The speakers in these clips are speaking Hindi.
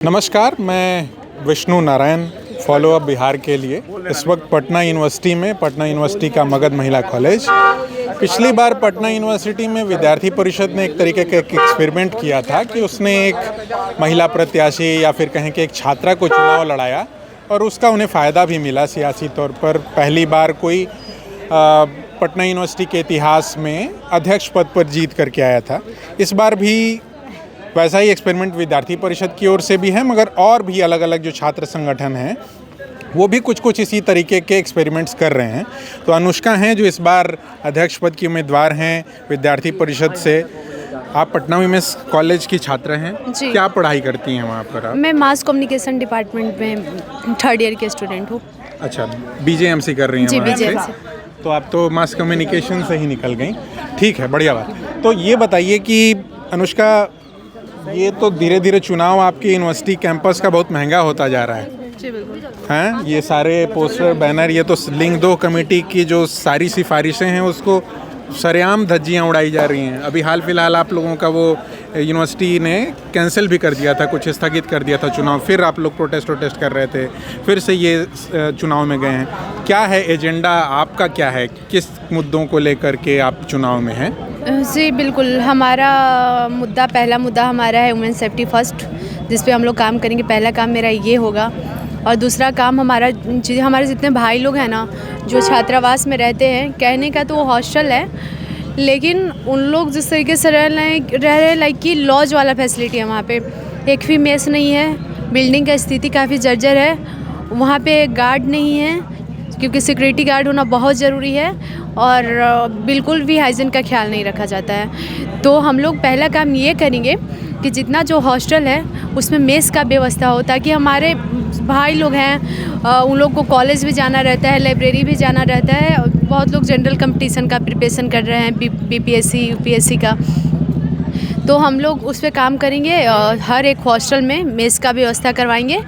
नमस्कार, मैं विष्णु नारायण फॉलो अप बिहार के लिए इस वक्त पटना यूनिवर्सिटी का मगध महिला कॉलेज। पिछली बार पटना यूनिवर्सिटी में विद्यार्थी परिषद ने एक तरीके का एक एक्सपेरिमेंट किया था कि उसने एक महिला प्रत्याशी या फिर कहें कि एक छात्रा को चुनाव लड़ाया और उसका उन्हें फ़ायदा भी मिला सियासी तौर पर। पहली बार कोई पटना यूनिवर्सिटी के इतिहास में अध्यक्ष पद पर जीत करके आया था। इस बार भी वैसा ही एक्सपेरिमेंट विद्यार्थी परिषद की ओर से भी है, मगर और भी अलग अलग जो छात्र संगठन हैं वो भी कुछ इसी तरीके के एक्सपेरिमेंट्स कर रहे हैं। तो अनुष्का हैं जो इस बार अध्यक्ष पद की उम्मीदवार हैं विद्यार्थी परिषद से। आप पटना विमेंस कॉलेज की छात्र हैं, क्या पढ़ाई करती हैं वहाँ पर आप? मैं मास कम्युनिकेशन डिपार्टमेंट में थर्ड ईयर के स्टूडेंट हूँ। अच्छा, बीजेएमसी कर रही हैं? जी, वहाँ से। बीजेएमसी। तो आप तो मास कम्युनिकेशन से ही निकल गई। ठीक है, बढ़िया बात। तो ये बताइए कि अनुष्का, ये तो धीरे धीरे चुनाव आपके यूनिवर्सिटी कैंपस का बहुत महंगा होता जा रहा है। जी बिल्कुल। हैं, ये सारे पोस्टर बैनर, ये तो लिंक 2 कमेटी की जो सारी सिफारिशें हैं उसको सरेआम धज्जियाँ उड़ाई जा रही हैं। अभी हाल फिलहाल आप लोगों का वो यूनिवर्सिटी ने कैंसिल भी कर दिया था, कुछ स्थगित कर दिया था चुनाव, फिर आप लोग प्रोटेस्ट कर रहे थे, फिर से ये चुनाव में गए हैं। क्या है एजेंडा आपका, क्या है, किस मुद्दों को लेकर के आप चुनाव में हैं? जी बिल्कुल, हमारा पहला मुद्दा हमारा है वुमेन सेफ्टी फर्स्ट, जिस पे हम लोग काम करेंगे। पहला काम मेरा ये होगा। और दूसरा काम हमारे जितने भाई लोग हैं ना, जो छात्रावास में रहते हैं, कहने का तो वो हॉस्टल है, लेकिन उन लोग जिस तरीके से रह रहे हैं लाइक कि लॉज वाला फैसिलिटी है वहाँ पे। एक भी मेस नहीं है, बिल्डिंग का स्थिति काफ़ी जर्जर है, वहाँ पे गार्ड नहीं है, क्योंकि सिक्योरिटी गार्ड होना बहुत ज़रूरी है, और बिल्कुल भी हाइजीन का ख्याल नहीं रखा जाता है। तो हम लोग पहला काम ये करेंगे कि जितना जो हॉस्टल है उसमें मेस का व्यवस्था हो, ताकि हमारे भाई लोग हैं उन लोग को कॉलेज भी जाना रहता है, लाइब्रेरी भी जाना रहता है। बहुत लोग जनरल कंपटीशन का प्रिपरेशन कर रहे हैं, बीपीएससी यूपीएससी का। तो हम लोग उस पर काम करेंगे। हर एक हॉस्टल में मेस का व्यवस्था करवाएंगे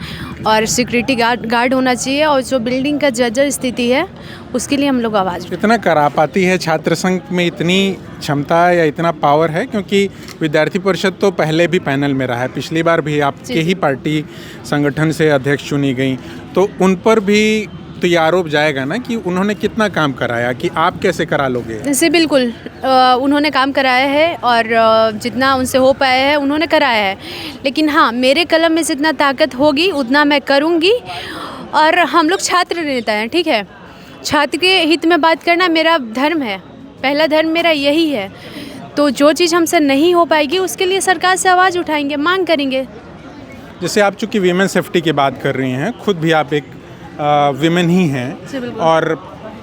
और सिक्योरिटी गार्ड होना चाहिए, और जो बिल्डिंग का जर्जर स्थिति है उसके लिए हम लोग आवाज़ इतना करा पाती है छात्र संघ में, इतनी क्षमता या इतना पावर है? क्योंकि विद्यार्थी परिषद तो पहले भी पैनल में रहा है, पिछली बार भी आपके ही पार्टी संगठन से अध्यक्ष चुनी गई, तो उन पर भी तो ये आरोप जाएगा ना कि उन्होंने कितना काम कराया, कि आप कैसे करा लोगे? जी बिल्कुल, उन्होंने काम कराया है और जितना उनसे हो पाया है उन्होंने कराया है। लेकिन हाँ, मेरे कलम में जितना ताकत होगी उतना मैं करूँगी। और हम लोग छात्र नेता हैं, ठीक है, छात्र के हित में बात करना मेरा धर्म है, पहला धर्म मेरा यही है। तो जो चीज़ हमसे नहीं हो पाएगी उसके लिए सरकार से आवाज़ उठाएंगे, मांग करेंगे। जैसे आप चूँकि वीमेन सेफ्टी की बात कर रही हैं, खुद भी आप एक विमेन ही हैं और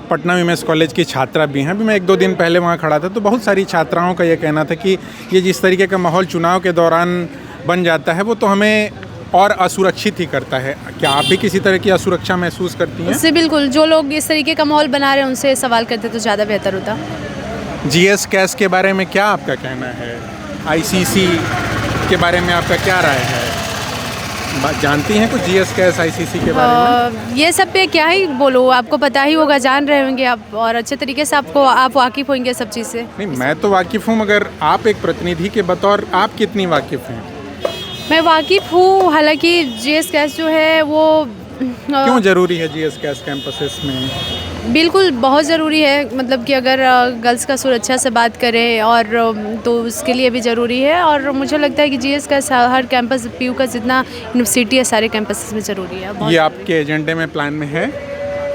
पटना विमेंस कॉलेज की छात्रा भी हैं। अभी मैं 1-2 दिन पहले वहाँ खड़ा था तो बहुत सारी छात्राओं का ये कहना था कि ये जिस तरीके का माहौल चुनाव के दौरान बन जाता है वो तो हमें और असुरक्षित ही करता है। क्या आप भी किसी तरह की असुरक्षा महसूस करती हैं? जी बिल्कुल, जो लोग इस तरीके का माहौल बना रहे हैं उनसे सवाल करते तो ज़्यादा बेहतर होता। जीएस कैस के बारे में क्या आपका कहना है? आईसीसी के बारे में आपका क्या राय है? जानती हैं कुछ जीएस कैस आईसीसी के बारे में? ये सब पे क्या ही बोलो, आपको पता ही होगा, जान रहे होंगे आप, और अच्छे तरीके से आप वाकिफ़ होंगे सब चीज़ से। नहीं, मैं तो वाकिफ़ हूँ, मगर आप एक प्रतिनिधि के बतौर आप कितनी वाकिफ़ हैं? मैं वाकिफ़ हूँ, हालांकि जीएस कैस जो है वो क्यों ज़रूरी है जीएस कैस कैंपसेस में? बिल्कुल बहुत ज़रूरी है, मतलब कि अगर गर्ल्स का सुरक्षा से बात करें और तो उसके लिए भी ज़रूरी है। और मुझे लगता है कि जीएस का हर कैंपस, पीयू का जितना यूनिवर्सिटी है सारे कैंपस में ज़रूरी है। ये आपके एजेंडे में, प्लान में है?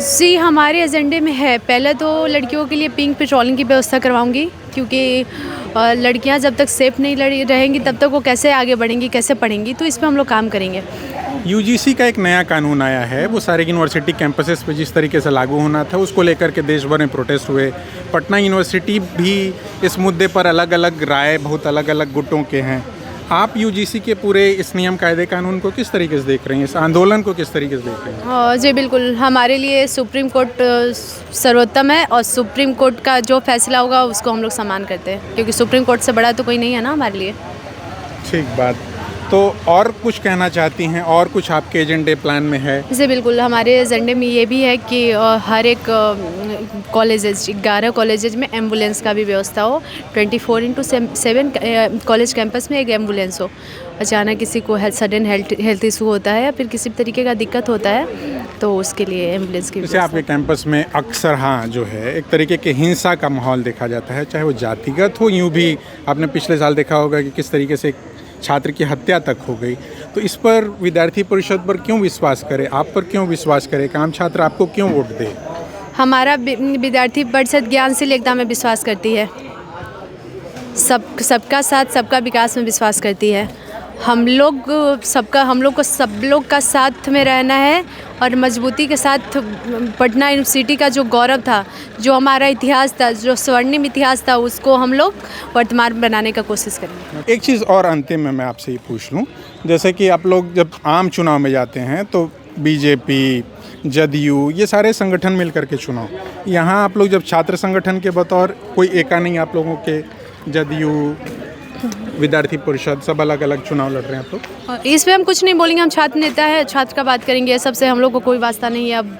जी, हमारे एजेंडे में है। पहले तो लड़कियों के लिए पिंक पेट्रोलिंग की व्यवस्था करवाऊंगी, क्योंकि लड़कियां जब तक सेफ नहीं रहेंगी तब तक वो कैसे आगे बढ़ेंगी, कैसे पढ़ेंगी। तो इस पर हम लोग काम करेंगे। यूजीसी का एक नया कानून आया है, वो सारे यूनिवर्सिटी कैंपसेस पे जिस तरीके से लागू होना था उसको लेकर के देश भर में प्रोटेस्ट हुए। पटना यूनिवर्सिटी भी इस मुद्दे पर अलग अलग राय, बहुत अलग अलग गुटों के हैं। आप यूजीसी के पूरे इस नियम कायदे कानून को किस तरीके से देख रही हैं, इस आंदोलन को किस तरीके से देख रही हैं? जी बिल्कुल, हमारे लिए सुप्रीम कोर्ट सर्वोत्तम है, और सुप्रीम कोर्ट का जो फैसला होगा उसको हम लोग सम्मान करते हैं, क्योंकि सुप्रीम कोर्ट से बड़ा तो कोई नहीं है ना हमारे लिए। ठीक बात। तो और कुछ कहना चाहती हैं, और कुछ आपके एजेंडे प्लान में है? जी बिल्कुल, हमारे एजेंडे में ये भी है कि हर एक कॉलेजेस, 11 कॉलेजेस में एम्बुलेंस का भी व्यवस्था हो। 24/7 कॉलेज कैंपस में एक एम्बुलेंस हो। अचानक किसी को सडन हेल्थ इशू होता है या फिर किसी भी तरीके का दिक्कत होता है तो उसके लिए एम्बुलेंस की जैसे आपके कैंपस में अक्सर हाँ जो है एक तरीके के हिंसा का माहौल देखा जाता है, चाहे वो जातिगत हो, यूँ भी आपने पिछले साल देखा होगा कि किस तरीके से एक छात्र की हत्या तक हो गई। तो इस पर विद्यार्थी परिषद पर क्यों विश्वास करे, आप पर क्यों विश्वास करे, काम छात्र आपको क्यों वोट दे? हमारा विद्यार्थी परिषद ज्ञानशील एकता में विश्वास करती है, सबका साथ सबका विकास में विश्वास करती है। हम लोग को सब लोग का साथ में रहना है और मजबूती के साथ पटना यूनिवर्सिटी का जो गौरव था, जो हमारा इतिहास था, जो स्वर्णिम इतिहास था, उसको हम लोग वर्तमान बनाने का कोशिश करेंगे। एक चीज़ और अंतिम में मैं आपसे ये पूछ लूँ, जैसे कि आप लोग जब आम चुनाव में जाते हैं तो बीजेपी, जदयू, ये सारे संगठन मिल करके चुनाव, यहाँ आप लोग जब छात्र संगठन के बतौर कोई एका नहीं, आप लोगों के जदयू, विद्यार्थी परिषद सब अलग अलग चुनाव लड़ रहे हैं आप लोग। इस पे हम कुछ नहीं बोलेंगे, हम छात्र नेता है, छात्र का बात करेंगे, सबसे हम लोग को कोई वास्ता नहीं है। अब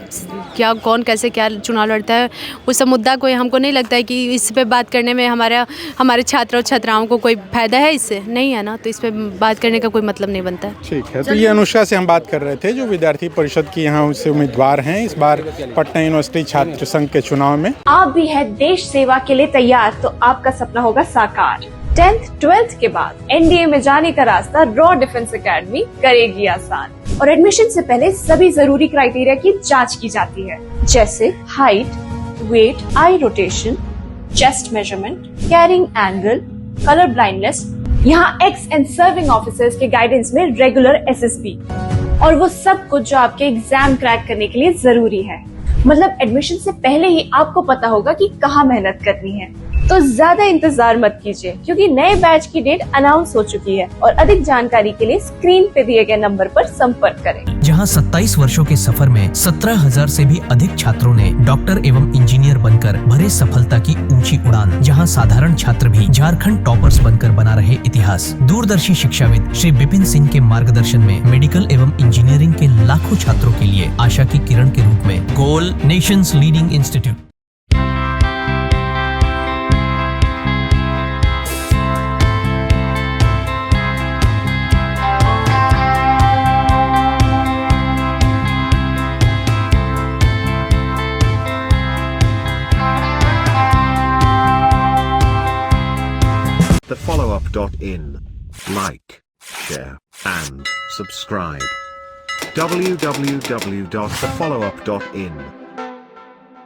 क्या कौन कैसे क्या चुनाव लड़ता है उस सब मुद्दा कोई हमको नहीं लगता है कि इस पे बात करने में हमारे छात्र और छात्राओं को कोई फ़ायदा है, इससे नहीं है ना, तो इस पे बात करने का कोई मतलब नहीं बनता है। ठीक है, तो ये अनुष्का से हम बात कर रहे थे जो विद्यार्थी परिषद की यहाँ से उम्मीदवार हैं इस बार पटना यूनिवर्सिटी छात्र संघ के चुनाव में। आप भी है देश सेवा के लिए तैयार तो आपका सपना होगा साकार। 10th 12th के बाद एनडीए में जाने का रास्ता रॉ डिफेंस एकेडमी करेगी आसान। और एडमिशन से पहले सभी जरूरी क्राइटेरिया की जांच की जाती है, जैसे height, weight, eye rotation, chest measurement, carrying angle, colour blindness. यहाँ एक्स एंड सर्विंग ऑफिसर्स के गाइडेंस में रेगुलर एसएसबी और वो सब कुछ जो आपके एग्जाम क्रैक करने के लिए जरूरी है। मतलब एडमिशन से पहले ही आपको पता होगा कि कहाँ मेहनत करनी है। तो ज्यादा इंतजार मत कीजिए क्योंकि नए बैच की डेट अनाउंस हो चुकी है और अधिक जानकारी के लिए स्क्रीन पे दिए गए नंबर पर संपर्क करें। जहां 27 वर्षों के सफर में 17,000 से भी अधिक छात्रों ने डॉक्टर एवं इंजीनियर बनकर भरे सफलता की ऊंची उड़ान, जहां साधारण छात्र भी झारखंड टॉपर्स बनकर बना रहे इतिहास। दूरदर्शी शिक्षाविद श्री विपिन सिंह के मार्गदर्शन में मेडिकल एवं इंजीनियरिंग के लाखों छात्रों के लिए आशा की किरण के रूप में goal nation's leading institute. TheFollowUp.in. Like, share, and subscribe. www.thefollowup.in